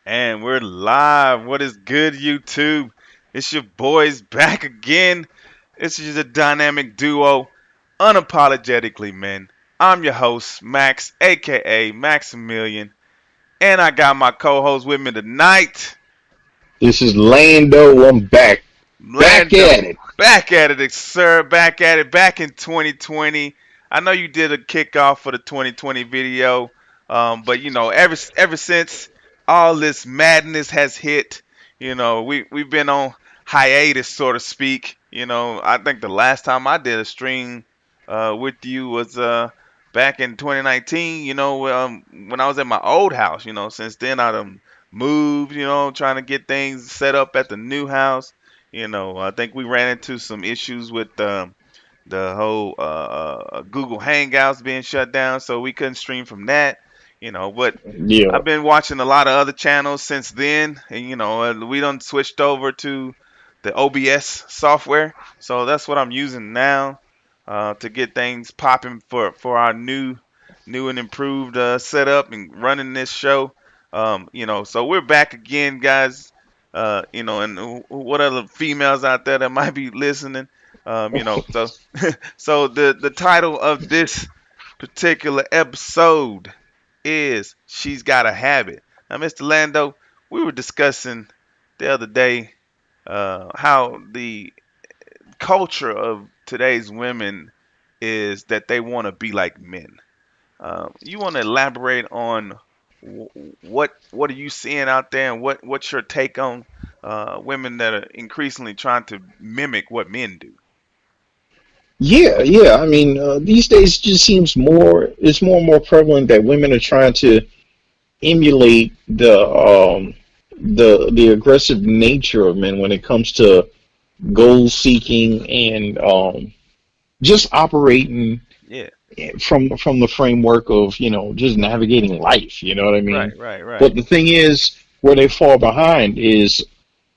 And we're live. What is good, YouTube? It's your boys back again. This is the dynamic duo, unapologetically men. I'm your host, Max, aka Maximilian, and I got my co-host with me tonight, This is Lando. I'm back. Back Lando. at it. Back at it, sir. Back at it. Back in 2020. I know you did a kickoff for the 2020 video, but ever since all this madness has hit, we've been on hiatus, so to speak. I think the last time I did a stream with you was back in 2019. When I was at my old house. Since then I done moved. Trying to get things set up at the new house. I think we ran into some issues with the whole Google Hangouts being shut down, so we couldn't stream from that. But Yeah. I've been watching a lot of other channels since then, and we done switched over to the OBS software, so that's what I'm using now to get things popping for our new and improved setup and running this show. So we're back again, guys. And what other females out there that might be listening? So so the title of this particular episode is "She's Got a Habit." Now, Mr. Lando, we were discussing the other day how the culture of today's women is that they want to be like men. You want to elaborate on what are you seeing out there, and what's your take on women that are increasingly trying to mimic what men do? Yeah. I mean, these days it just seems it's more and more prevalent that women are trying to emulate the aggressive nature of men when it comes to goal seeking and just operating Yeah, from the framework of just navigating life. You know what I right, mean? right, right. But the thing is, where they fall behind is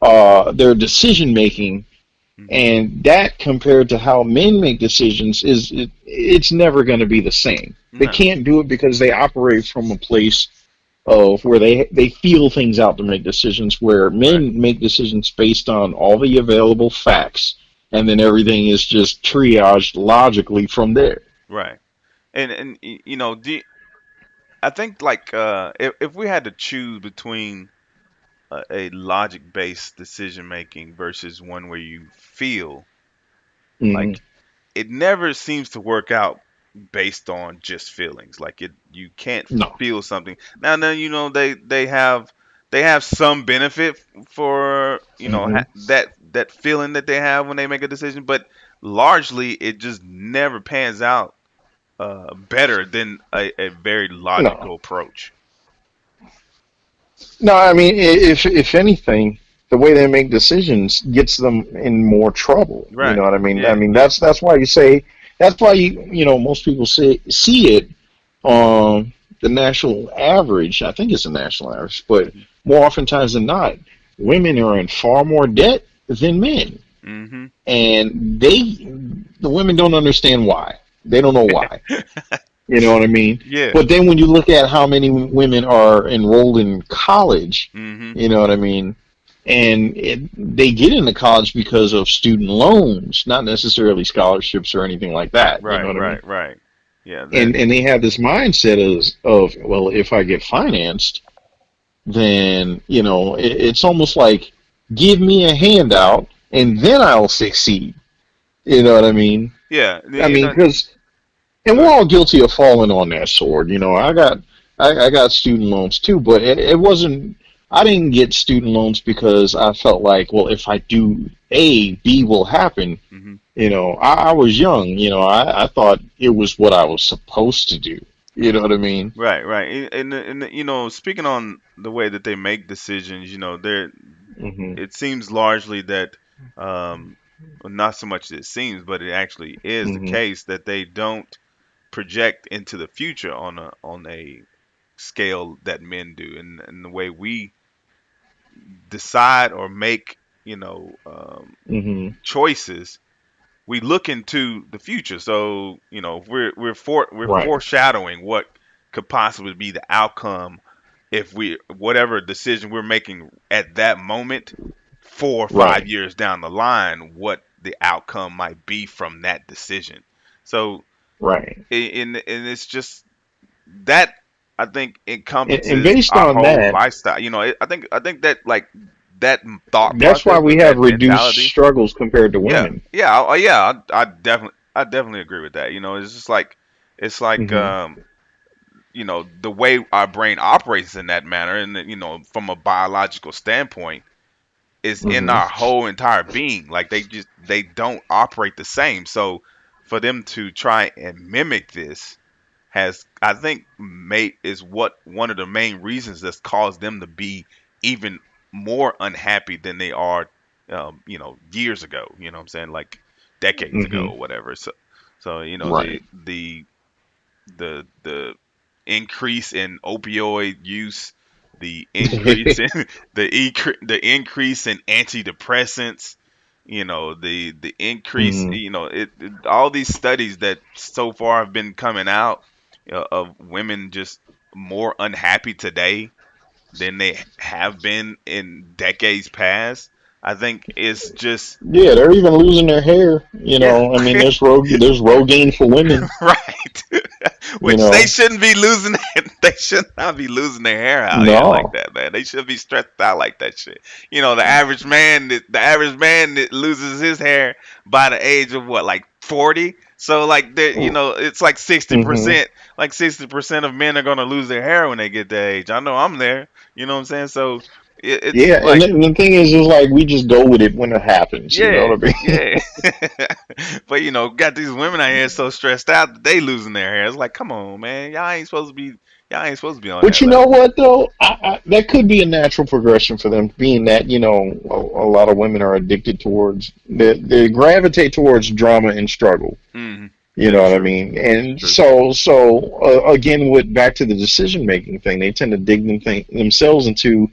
their decision making. Hmm. And that compared to how men make decisions it's never going to be the same. They No, can't do it because they operate from a place of where they feel things out to make decisions, where right, men make decisions based on all the available facts, and then everything is just triaged logically from there. right. And I think like if we had to choose between a logic-based decision making versus one where you feel, Hmm. like, it never seems to work out based on just feelings. Like, you can't No. feel something. Now they have some benefit for Hmm. that feeling that they have when they make a decision, but largely it just never pans out better than a very No. logical approach. No, I mean, if anything, the way they make decisions gets them in more trouble. You know Right. what I mean? I Yeah. mean, Yeah. that's why you say that's why most people say see it on the national average. I think it's a national average, but Hmm. more oftentimes than not, women are in far more debt than men, Hmm. and the women don't understand why. They don't know why. You know what I mean? Yeah. But then when you look at how many women are enrolled in college, Hmm. you know what I mean? And they get into college because of student loans, not necessarily scholarships or anything like that. You know Right. what I mean? Right. Right. Yeah. And they have this mindset of well, if I get financed, then it's almost like give me a handout and then I'll succeed. You know what I mean? Yeah. I mean, because and Go we're ahead. all guilty of falling on that sword. I got student loans too, but it wasn't. I didn't get student loans because I felt like, well, if I do A, B will happen. Hmm. I was young. I thought it was what I was supposed to do. You know what I mean? Right. Right. And speaking on the way that they make decisions, there Hmm. it seems largely that, well, not so much that it seems, but it actually is the Hmm. case that they don't project into the future on a scale that men do, and the way we decide or make Hmm. choices, we look into the future. So we're Right. foreshadowing what could possibly be the outcome if we whatever decision we're making at that moment, 4 or 5 years Right. down the line, what the outcome might be from that decision. So Right. and it's just that I think And encompasses based our on whole that, lifestyle. I think that like that thought that's why process we or have that reduced mentality. struggles compared to Yeah, women. yeah, yeah. I definitely agree with that. It's just like it's like Hmm. the way our brain operates in that manner, and from a biological standpoint, is in Hmm. our whole entire being. Like they don't operate the same. So for them to try and mimic this has, I think, made is what one of the main reasons that's caused them to be even more unhappy than they are, years ago. You know what I'm saying? Like decades ago Hmm. or whatever. So Right. the increase in opioid use, the increase in the increase in antidepressants, the increase, Hmm. all these studies that so far have been coming out, of women just more unhappy today than they have been in decades past. I think it's just Yeah, they're even losing their hair. yeah. I mean, there's Rogaine for women. Right. You Which they know, shouldn't be losing. They should not be losing their hair out here like no. that, man. They should be stressed out like that shit. The average man that loses his hair by the age of what, like 40. So like it's like sixty Hmm. percent. Like 60% of men are gonna lose their hair when they get that age. I know I'm there. You know what I'm saying? So it's Yeah, and like then the thing is like we just go with it when it happens. You know yeah, what I mean? yeah. But got these women out here so stressed out that they losing their hair. It's like, come on, man, y'all ain't supposed to be on But that you know level. what though? That could be a natural progression for them, being that a lot of women are addicted towards they gravitate towards drama and struggle. You know That's what I true. mean? That's And true. again, with back to the decision making thing, they tend to dig themselves into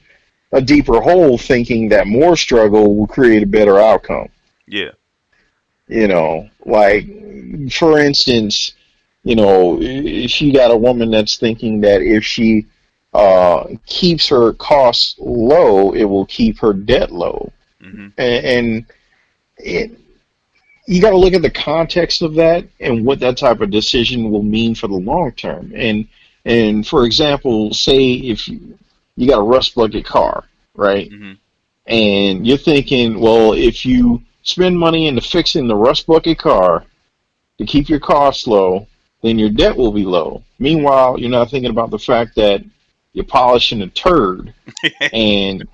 a deeper hole, thinking that more struggle will create a better outcome. Yeah. Like for instance, if you got a woman that's thinking that if she keeps her costs low, it will keep her debt low, Mhm. and it, you got to look at the context of that and what that type of decision will mean for the long term. And for example, say if you got a rust bucket car, right? Mhm. And you're thinking, well, if you spend money into fixing the rust bucket car to keep your costs low, then your debt will be low. Mhm. Meanwhile, you're not thinking about the fact that you're polishing a turd and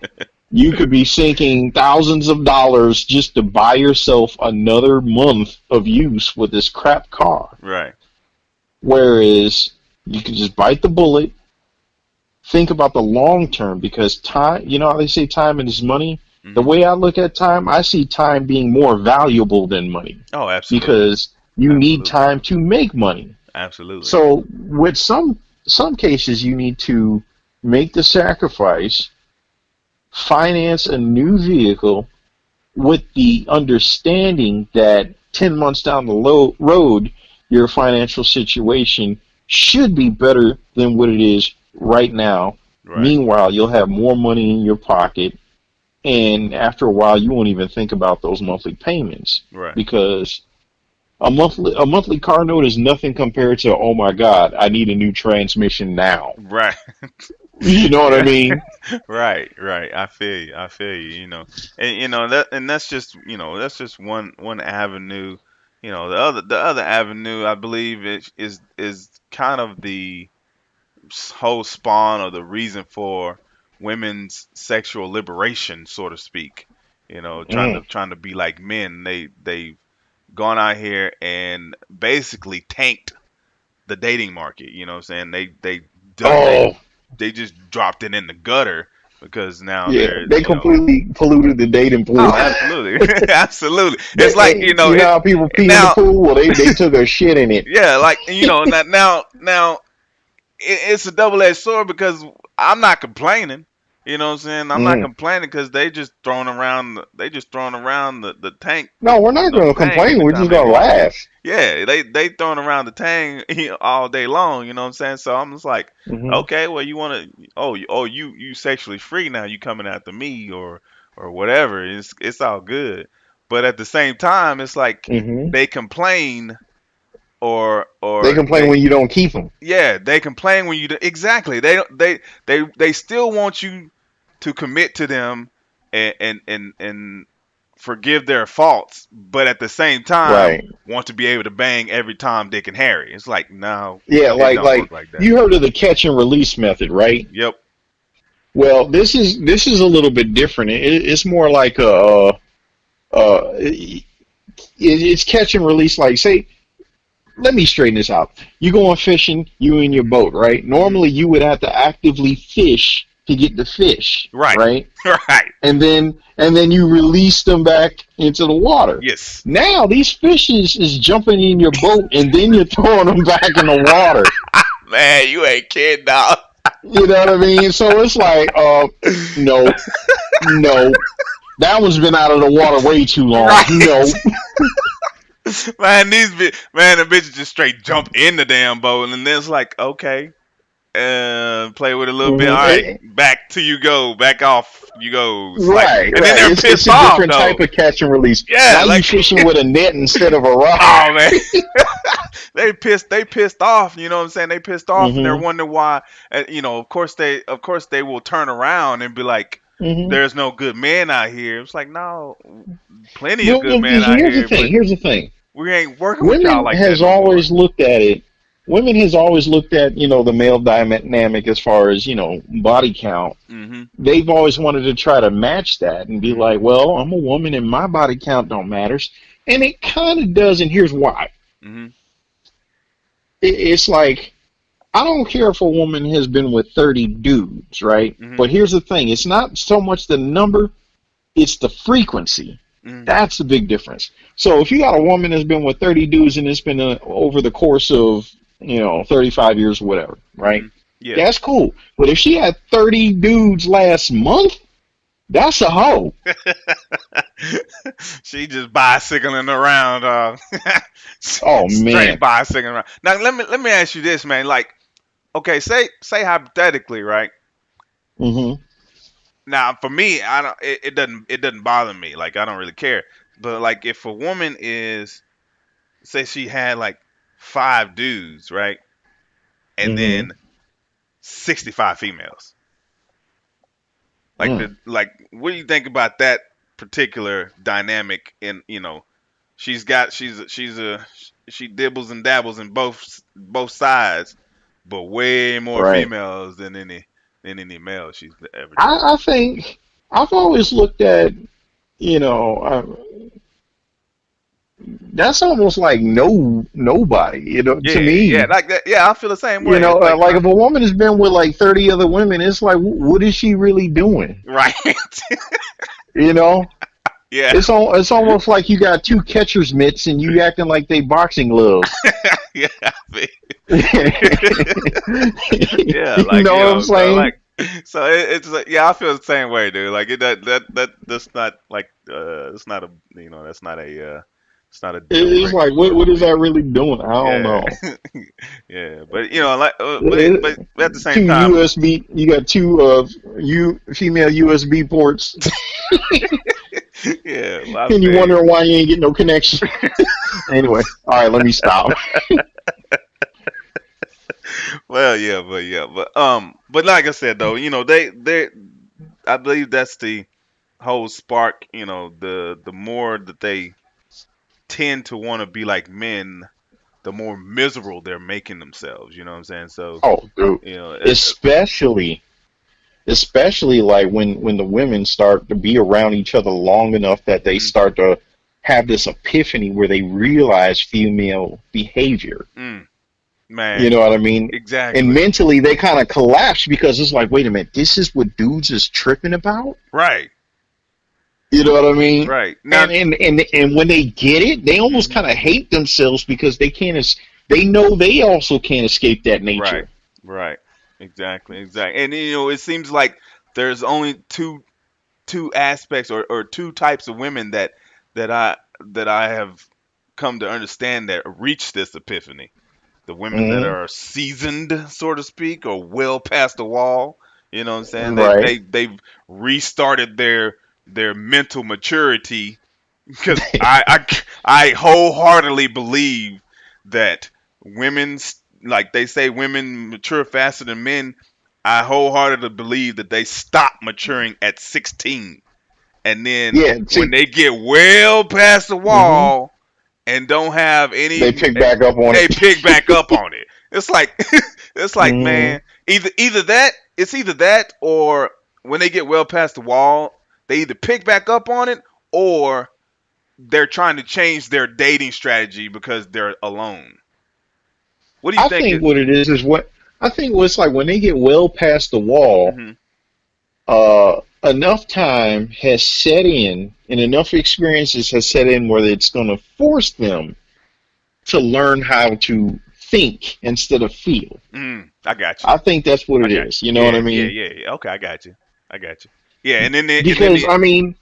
you could be sinking thousands of dollars just to buy yourself another month of use with this crap car. Right. Whereas you could just bite the bullet, think about the long term, because time, you know how they say time is money? The Mhm. way I look at time, I see time being more valuable than money Oh, absolutely. because you need Absolutely. time to make money. Absolutely. So with some cases you need to make the sacrifice, finance a new vehicle with the understanding that 10 months down the road your financial situation should be better than what it is right now. Right. Meanwhile, you'll have more money in your pocket, and after a while you won't even think about those monthly payments Right. because a monthly car note is nothing compared to, oh my god, I need a new transmission now. Right. You know what I Yeah. mean? Right. Right. I feel you. I feel you. And that's just one avenue. The other avenue, I believe, is kind of the whole spawn or the reason for women's sexual liberation, so to speak. Trying to Mm. trying to be like men. They've gone out here and basically tanked the dating market. You know what I'm saying? Oh, They just dropped it in the gutter because now yeah, they're they completely polluted the dating pool. oh, absolutely. Absolutely. It's like, You know how people pee in the now pool? Well, they took a shit in it. yeah, like now it's a double-edged sword because I'm not complaining. You know what I'm saying? I'm not Mm. complaining because they just throwing around the tank, No, we're not the going to thing complain. every We're just time they going to go in. laugh. Yeah, they throwing around the tang all day long. You know what I'm saying? So I'm just like, Hmm. okay, well you want to, you sexually free now. You coming after me or whatever. It's all good. But at the same time, it's like Hmm. they complain They or complain they when you don't keep them. yeah, they complain when you do, exactly. They don't they still want you to commit to them and forgive their faults, but at the same time Right. want to be able to bang every Tom, Dick, and Harry. It's like no, Yeah, it don't work like that. you heard of the catch and release method, right? Yep. Well, this is a little bit different. It's more like it's catch and release. Like, say, let me straighten this out. You going fishing, you in your boat, right? Hmm. Normally, you would have to actively fish to get the fish, Right. right? Right. And then you release them back into the water. Yes. Now these fish is jumping in your boat, and then you're throwing them back in the water. Man, you ain't kidding, dog. You know what I mean? So it's like, no, no, that one's been out of the water way too long. Right. No. Man, man, the bitches just straight jump in the damn boat, and then it's like, okay, play with it a little bit. All right, Mhm. back to you go, back off you go. It's like, Right, and then right. they're It's pissed a off different type though. of catch and release. Yeah, Now you like, fishing with a net instead of a rod. oh man, they pissed off. You know what I'm saying? They pissed off, and they're Hmm. wondering why. Of course they will turn around and be like, Hmm. "There's no good men out here." It's like, no, plenty of Well, good well, men out here's the here, thing. but Here's the thing. we ain't working with y'all Women like that has no more. always looked at it. Women has always looked at the male dynamic as far as body count. Hmm. They've always wanted to try to match that and be Hmm. like, well, I'm a woman and my body count don't matters, and it kind of does. And here's why. Hmm. It's like I don't care if a woman has been with 30 dudes, right? Hmm. But here's the thing: it's not so much the number; it's the frequency. Hmm. That's the big difference. So if you got a woman that's been with 30 dudes and it's been over the course of 35 years or whatever, right? Hmm. Yeah. That's cool. But if she had 30 dudes last month, that's a hoe. She just bicycling around, Oh straight man. bicycling around. Now let me ask you this, man. Like, okay, say hypothetically, right? Hmm. Now for me, I don't. It doesn't bother me. Like I don't really care. But like if a woman is, say she had like 5 dudes, right, and Hmm. then 65 females. Like Mm. what do you think about that particular dynamic? In she dibbles and dabbles in both sides, but way more Right. females than any male she's ever dealt with. I think I've always looked at, you know, that's almost like nobody, to Yeah, yeah, me. like that. Yeah, I feel the same way. It's like, Like if a woman has been with like 30 other women, it's like, what is she really doing? right? You know, Yeah, it's almost like you got two catcher's mitts and you acting like they boxing gloves. yeah, I feel- yeah. You Like know what I'm so saying? like, so it's like, yeah, I feel the same way, dude. Like that's not like it's not a that's not a it's not a deal It's breaker like, for what is me. that really doing? I don't Yeah, know. yeah, but like, Uh, but at the same Two time, USB, you got two female USB ports, yeah, well, I and you feel you. wondering why you ain't getting no connection. Anyway, all right, let me stop. Well, but like I said though, they I believe that's the whole spark. The more that they tend to want to be like men, the more miserable they're making themselves. You know what I'm saying? So, Oh, dude, you know, especially especially like when the women start to be around each other long enough that they mm, start to have this epiphany where they realize female behavior. mm, You man, know what I mean? And exactly. mentally, they kind of collapse because it's like, wait a minute, this is what dudes is tripping about. Right, You know what I mean? right. Now, And when they get it, they almost mhm, kind of hate themselves because they can't. They know they also can't escape that right, nature. right. Exactly, exactly. And it seems like there's only two aspects or two types of women that I have come to understand that reach this epiphany. The women that Hmm. are seasoned, so to speak, or well past the wall. You know what I'm saying? They Right. they they've restarted their mental maturity because I wholeheartedly believe that women's like they say women mature faster than men. I wholeheartedly believe that they stop maturing at 16, and then Yeah. when See. they get well past the Hmm. wall and don't have any, They pick back up on they it. pick back up on it. It's like it's like Hmm. man, either that it's either that or when they get well past the wall, they either pick back up on it or they're trying to change their dating strategy because they're alone. What do you I think? think what it is what I think what's like when they get well past the wall, Mm-hmm, enough time has set in and enough experiences has set in where it's going to force them to learn how to think instead of feel. I got you. I think that's what I it got is. You you. know what Yeah, I yeah, mean? yeah, yeah. Okay, I got you. I got you. Yeah, and then Because I mean,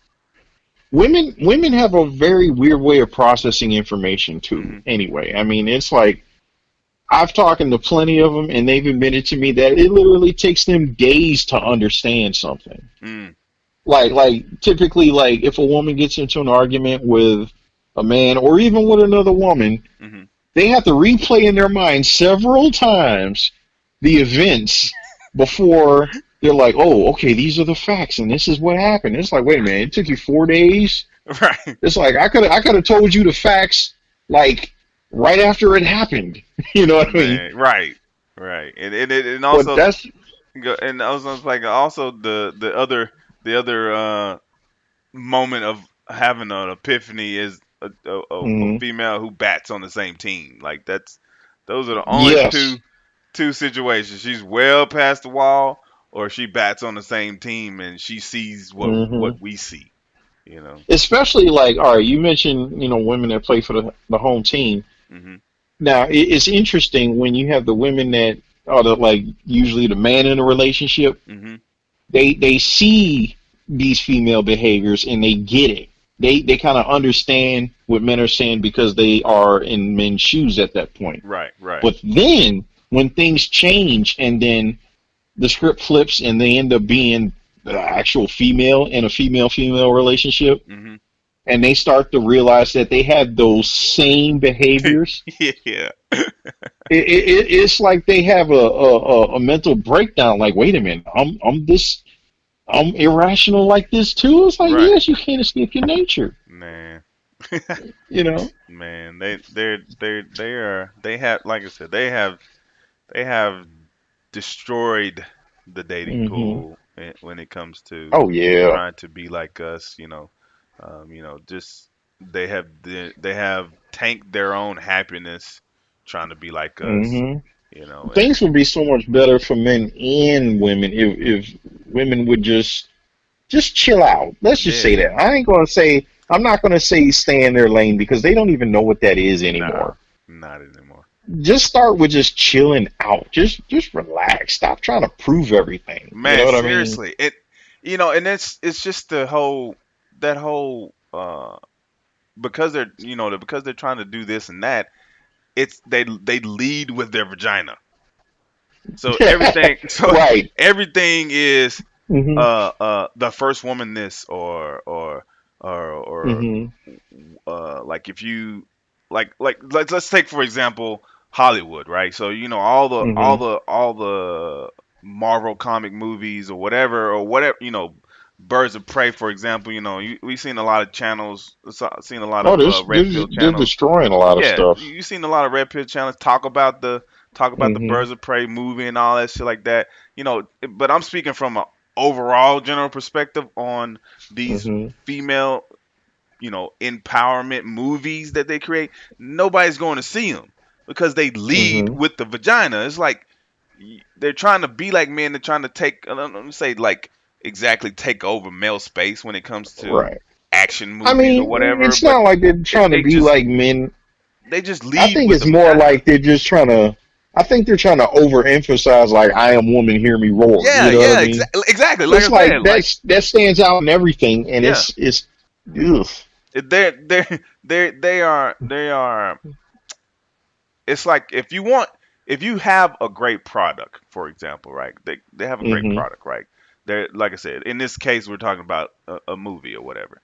women have a very weird way of processing information too. mm-hmm, Anyway, I mean, it's like I've talked to plenty of them, and they've admitted to me that it literally takes them days to understand something. mm, Like typically, like if a woman gets into an argument with a man or even with another woman, mm-hmm. they have to replay in their mind several times the events before they're like, oh, okay, these are the facts and this is what happened. It's like, wait a minute, it took you 4 days. Right, It's like I could have told you the facts like right after it happened. You know what I mean? man. Right, right. And But also that's and also it's like also the other moment of having an epiphany is a mm, female who bats on the same team. Like those are the only yes. two situations. She's well past the wall, or she bats on the same team and she sees what Hmm. we see. You know. Especially like, all right, you mentioned women that play for the home team. Mhm. Now it's interesting when you have the women that are like usually the man in a relationship. Mhm. They see these female behaviors and they get it. They kind of understand what men are saying because they are in men's shoes at that point. Right. Right. But then when things change and then the script flips and they end up being the actual female in a female female relationship Mhm. and they start to realize that they have those same behaviors, Yeah. it's like they have a mental breakdown. Like, wait a minute, I'm irrational like this too. It's like, Right. yes, you can't escape your nature. Man. You know. Man, they have like I said they have destroyed the dating Hmm. pool when it comes to Oh yeah. trying to be like us. Just they have tanked their own happiness trying to be like us. Hmm. And Things would be so much better for men and women if women would just chill out. Let's just say yeah, that. I'm not gonna say stay in their lane because they don't even know what that is nah, anymore. not anymore. Just start with just chilling out. Just relax. Stop trying to prove everything. You know Man, what I mean? seriously, and it's just the whole that whole because they're trying to do this and that. It's they lead with their vagina. So everything so Right. everything is Hmm. the first woman this or Hmm. like if you like let's take for example Hollywood, right? So all the all Hmm. the all the Marvel comic movies or whatever Birds of Prey, for example. We've seen a lot of channels, seen a lot Oh, of red pill they're channels. destroying a lot of Yeah, stuff. you've seen a lot of red pill channels talk about the Hmm. Birds of Prey movie and all that shit like that. But I'm speaking from an overall general perspective on these Hmm. female, empowerment movies that they create. Nobody's going to see them because they lead Hmm. with the vagina. It's like they're trying to be like men. They're trying to take, let me say, like exactly take over male space when it comes to Right. action I movies or mean, whatever. it's But not like they're they, trying to they be just like men. they just I lead think with the it's more vagina. like they're just trying to. I think they're trying to overemphasize like "I am woman, hear me roar." Yeah, You know what I yeah, mean? exactly. Like It's I like said, like that stands out in everything, and yeah, it's ugh. they are. It's like if you have a great product, for example, right? They have a great Hmm. product, right? They're like I said, in this case, we're talking about a movie or whatever.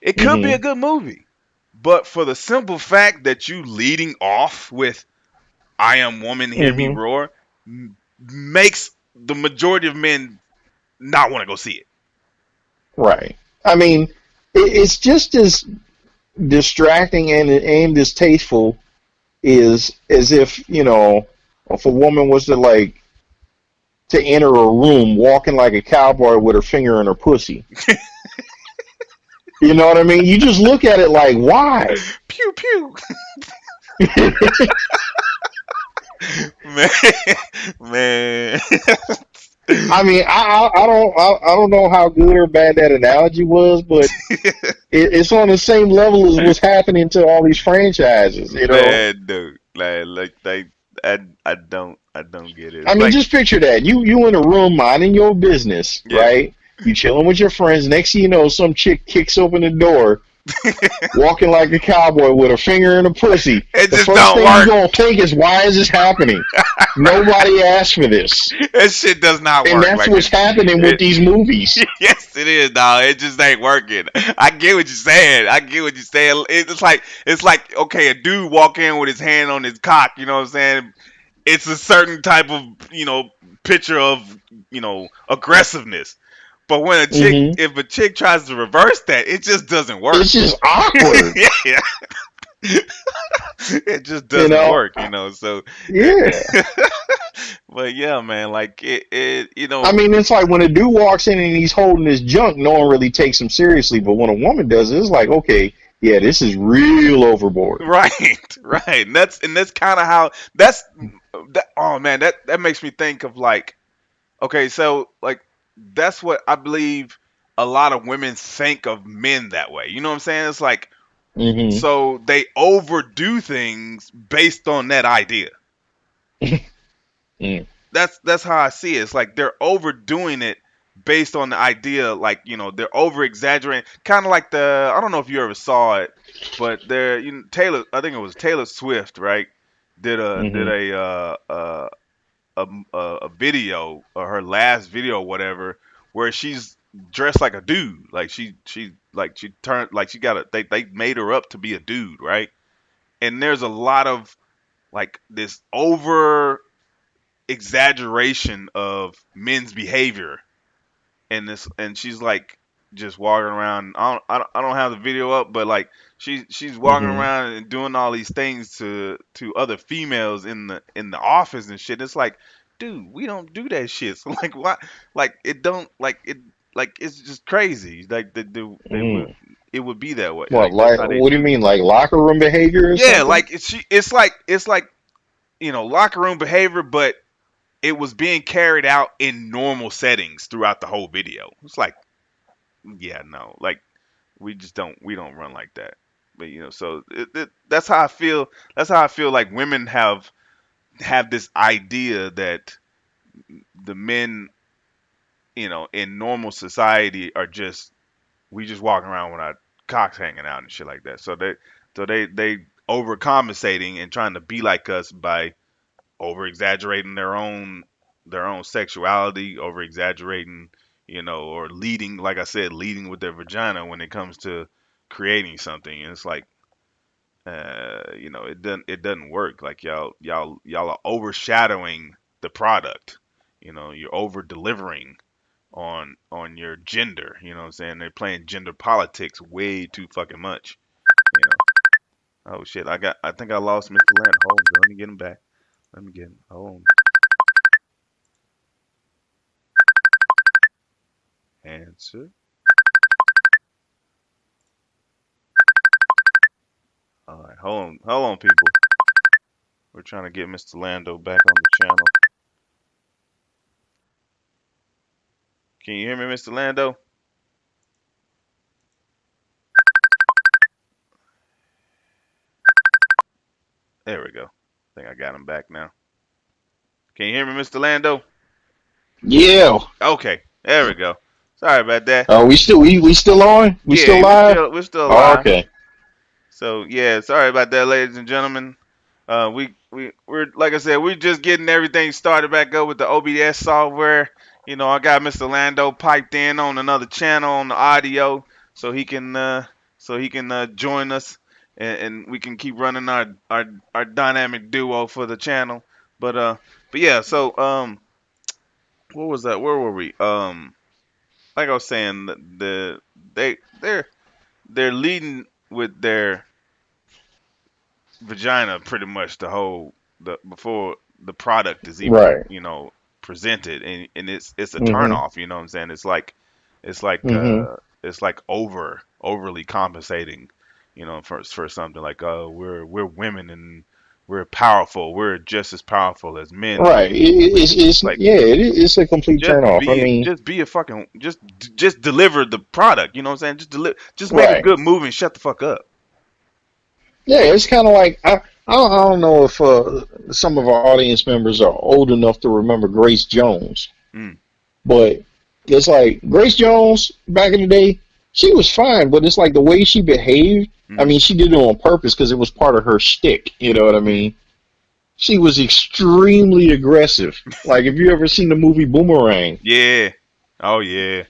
It could be a Hmm. good movie, but for the simple fact that you leading off with "I am woman, hear me Hmm. roar," makes the majority of men not want to go see it. Right. I mean, it's just as distracting and distasteful is as if if a woman was to enter a room walking like a cowboy with her finger in her pussy. You know what I mean? You just look at it like, why? Pew pew, man, man. I mean, I don't know how good or bad that analogy was, but it's on the same level as what's happening to all these franchises. You know, Man, dude, I don't get it. I mean, Like, just picture that you in a room minding your business, yeah, right? You chilling with your friends. Next thing you know, some chick kicks open the door, walking like a cowboy with a finger in a pussy. it The just first don't thing you work. gonna think is, why is this happening? Nobody asked for this, That shit does not and work. that's Like what's happening with it these movies. yes, it is, dog. It just ain't working. I get what you're saying. I get what you're saying. It's like okay, a dude walk in with his hand on his cock. You know what I'm saying? It's a certain type of picture of aggressiveness. But when Hmm. if a chick tries to reverse that, it just doesn't work. It's just awkward, Yeah, it just you doesn't know. work. So, Yeah. but yeah, man, like I mean, it's like when a dude walks in and he's holding his junk, no one really takes him seriously. But when a woman does it, it's like, okay, yeah, this is real overboard. right, right. And that's kind of how that. Oh man, that makes me think of like, okay, so like that's what I believe a lot of women think of men that way. You know what I'm saying? It's like Hmm. so they overdo things based on that idea. Mm. That's how I see it. It's like they're overdoing it based on the idea, like they're over exaggerating, kind of like the I don't know if you ever saw it, but there Taylor, I think it was Taylor Swift, right? Did Hmm. a video or her last video, or whatever, where she's dressed like a dude, like she turned like she got a they made her up to be a dude, right? And there's a lot of like this over exaggeration of men's behavior and she's like just walking around. I don't have the video up, but like she's walking Hmm. around and doing all these things to other females in the office and shit. It's like, dude, we don't do that shit. So like, why? Like it don't like it like it's just crazy. Like they would Mm. it would be that way. What, Like that's like, how they what do you do. mean, like locker room behavior or Yeah, something? like it's like locker room behavior, but it was being carried out in normal settings throughout the whole video. It's like, yeah, no, like we don't run like that. But so that's how I feel. That's how I feel like women have this idea that the men, in normal society are just we just walking around with our cocks hanging out and shit like that. So they overcompensating and trying to be like us by over exaggerating their own sexuality, over exaggerating, or leading, like I said, leading with their vagina when it comes to creating something. And it's like, it doesn't work. Like y'all are overshadowing the product. You're over delivering on your gender. You know what I'm saying? They're playing gender politics way too fucking much. You know. Oh shit! I think I lost Mr. Land. Hold on, let me get him back. Let me get him. Hold on. Answer. All right, hold on, people. We're trying to get Mr. Lando back on the channel. Can you hear me, Mr. Lando? There we go. I think I got him back now. Can you hear me, Mr. Lando? Yeah. Okay, there we go. Sorry about that. We still on? We still Yeah, live? we're still Oh, alive. okay. So yeah, sorry about that, ladies and gentlemen. We're like I said, we're just getting everything started back up with the OBS software. You know, I got Mr. Lando piped in on another channel on the audio, so he can join us, and we can keep running our dynamic duo for the channel. But yeah, so what was that? Where were we? Like I was saying, they they're leading with their vagina pretty much the before the product is even Right. presented, and it's a turn Mm-hmm. off. You know what I'm saying? It's like Mm-hmm. it's like overly compensating, for something like, oh, we're women and we're powerful, we're just as powerful as men. Right. It's Like, yeah, it's a complete turn off. I mean, just be a fucking just deliver the product. You know what I'm saying? Just make a right. good movie and shut the fuck up. Yeah, it's kind of like I don't know if some of our audience members are old enough to remember Grace Jones, Mm, but it's like Grace Jones back in the day, she was fine, but it's like the way she behaved. I mm, mean, she did it on purpose because it was part of her shtick. You know what I mm. mean? She was extremely aggressive. Like, if you ever seen the movie Boomerang, Yeah. Oh yeah.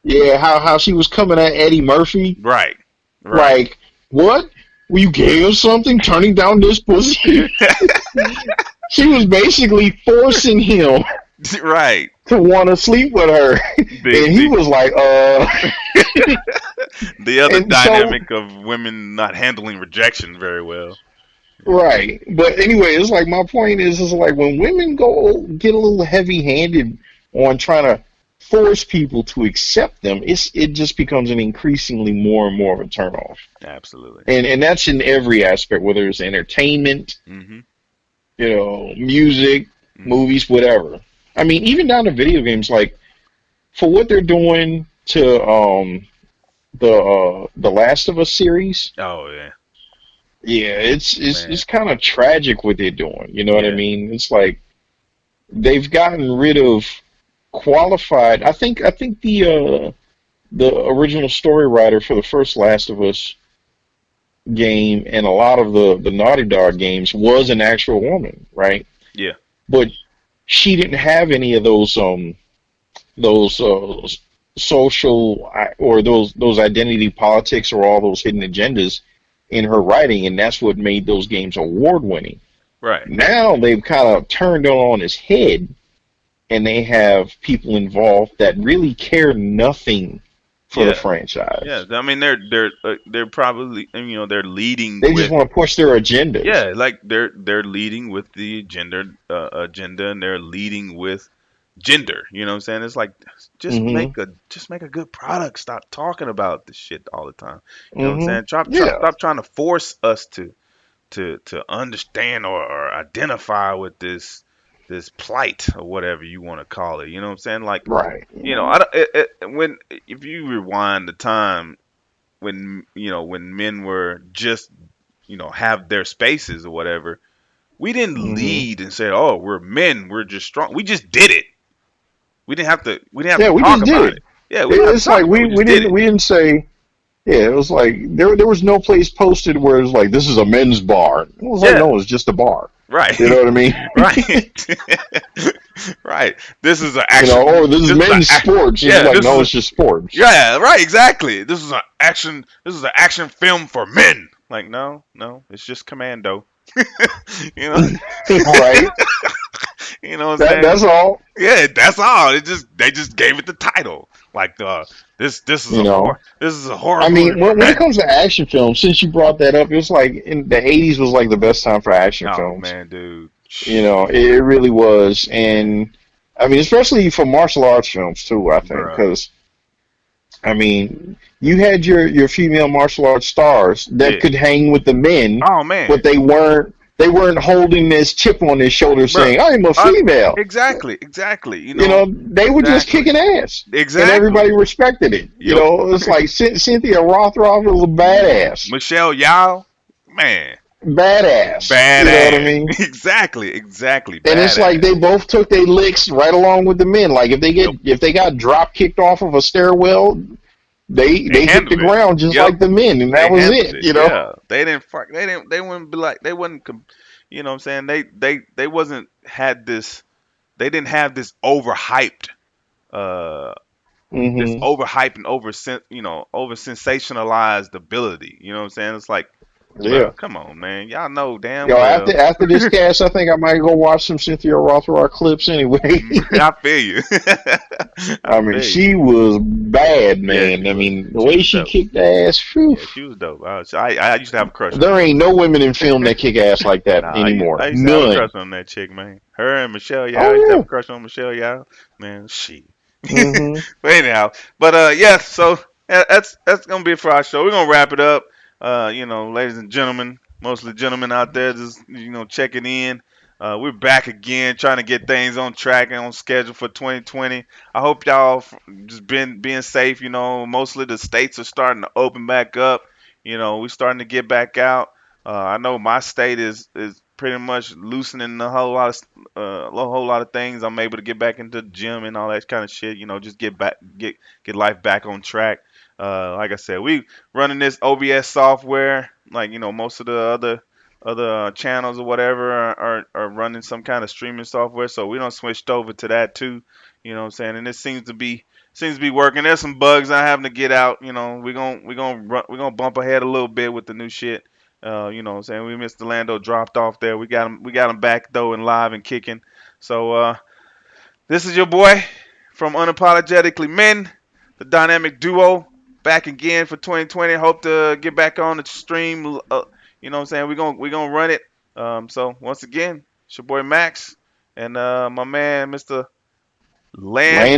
yeah, how she was coming at Eddie Murphy, Right. Right. like, what? Were you gay or something? Turning down this pussy? She was basically forcing him Right. to want to sleep with her, The and he the was like, the other and so dynamic of women not handling rejection very well. right. But anyway, it's like my point is like when women go get a little heavy-handed on trying to force people to accept them, it just becomes an increasingly more and more of a turnoff. Absolutely. And that's in every aspect, whether it's entertainment, Mhm. music, Mhm. movies, whatever. I mean, even down to video games, like for what they're doing to the Last of Us series. Oh yeah. Yeah, Man. it's kind of tragic what they're doing. You know what I Yeah. mean? It's like they've gotten rid of qualified. I think the original story writer for the first Last of Us game and a lot of the Naughty Dog games was an actual woman, right? Yeah. But she didn't have any of those social or those identity politics or all those hidden agendas in her writing, and that's what made those games award winning. Right. Now they've kind of turned it on its head, and they have people involved that really care nothing for the Yeah. Yeah. franchise. I mean, they're probably, they're leading They just with, want to push their agendas. yeah, like they're leading with the agenda, and they're leading with gender. You know what I'm saying? It's like, Hmm. just make a good product. Stop talking about this shit all the time. You know what I'm Hmm. saying? Yeah. Stop trying to force us to understand or identify with this plight or whatever you want to call it. You know what I'm saying? Like, Right. I don't, when if you rewind the time when when men were just have their spaces or whatever, we didn't Hmm. lead and say, "Oh, we're men, we're just strong." We just did it. We didn't have to Yeah, we talk just did about it. it. Yeah, we didn't have to It's talk like about it. We just did it. we didn't say. Yeah, it was like there was no place posted where it was like this is a men's bar. It was like Yeah, no, it's just a bar. right, You know what I mean? right, right. This is an You know, action. oh, this is This is men's sports. It's yeah. like no, it's just sports. Yeah, right. Exactly. This is an action. This is an action film for men. Like, no, no, it's just Commando. you know, Right? you know what I'm saying? That's all. Yeah, that's all. They just gave it the title. Like, this is You a know. horror I movie mean, for when it men. comes to action films, since you brought that up, it was like in the '80s was like the best time for action Oh films. man, dude. You know, it really was, and I mean, especially for martial arts films too. I think Bruh. because I mean, you had your female martial arts stars that Yeah. could hang with the men, Oh man, but they weren't holding this chip on their shoulder bro. saying, "I'm a female." Exactly, exactly. You know, they were just Exactly, kicking ass, and exactly. everybody respected it. You Yep. know, it's like Cynthia Rothrock was a badass. Michelle Yao, man. badass. You know what I Badass. mean? Exactly. And it's like Badass. they both took their licks right along with the men. Like Yep. if they got drop kicked off of a stairwell, They they hit the handled it. ground just Yep. like the men, and that They was handled it. it. You know. Yeah. They didn't fuck. They didn't. They wouldn't be like. They wouldn't. You know what I'm saying? They wasn't had this. They didn't have uh this Hmm. overhyped and over sensationalized ability. You know what I'm saying? It's like, bro, Yeah. come on, man. Y'all know damn Yo, well. after this cast, I think I might go watch some Cynthia Rothrock clips anyway. I feel you. I I mean, feel you. she was bad, Yeah, man. she I was. mean, the She way was she dope. kicked ass, phew. Yeah, she was dope. I used to have a crush on There her. ain't no women in film that kick ass like that Nah, I anymore. used to have a crush None. on that chick, man. Her and Michelle Yao. Oh I used to have a yeah. crush on Michelle Yao. Man, she. Hmm. But anyhow, yeah. So that's gonna be it for our show. We're gonna wrap it up. Ladies and gentlemen, mostly gentlemen out there, just checking in. We're back again, trying to get things on track and on schedule for 2020. I hope y'all just been being safe. Mostly the states are starting to open back up. We're starting to get back out. I know my state is pretty much loosening a whole lot of things. I'm able to get back into the gym and all that kind of shit. Just get life back on track. Like I said, we running this OBS software. Like most of the other channels or whatever are running some kind of streaming software. So we don't switched over to that too. You know what I'm saying? And it seems to be working. There's some bugs I having to get out. We're gonna bump ahead a little bit with the new shit. What I'm saying? We missed Lando dropped off there. We got him back though and live and kicking. So this is your boy from Unapologetically Men, the dynamic duo, back again for 2020. Hope to get back on the stream. You know what I'm saying? We're gonna run it. So once again, it's your boy Max and my man Mr. Land Land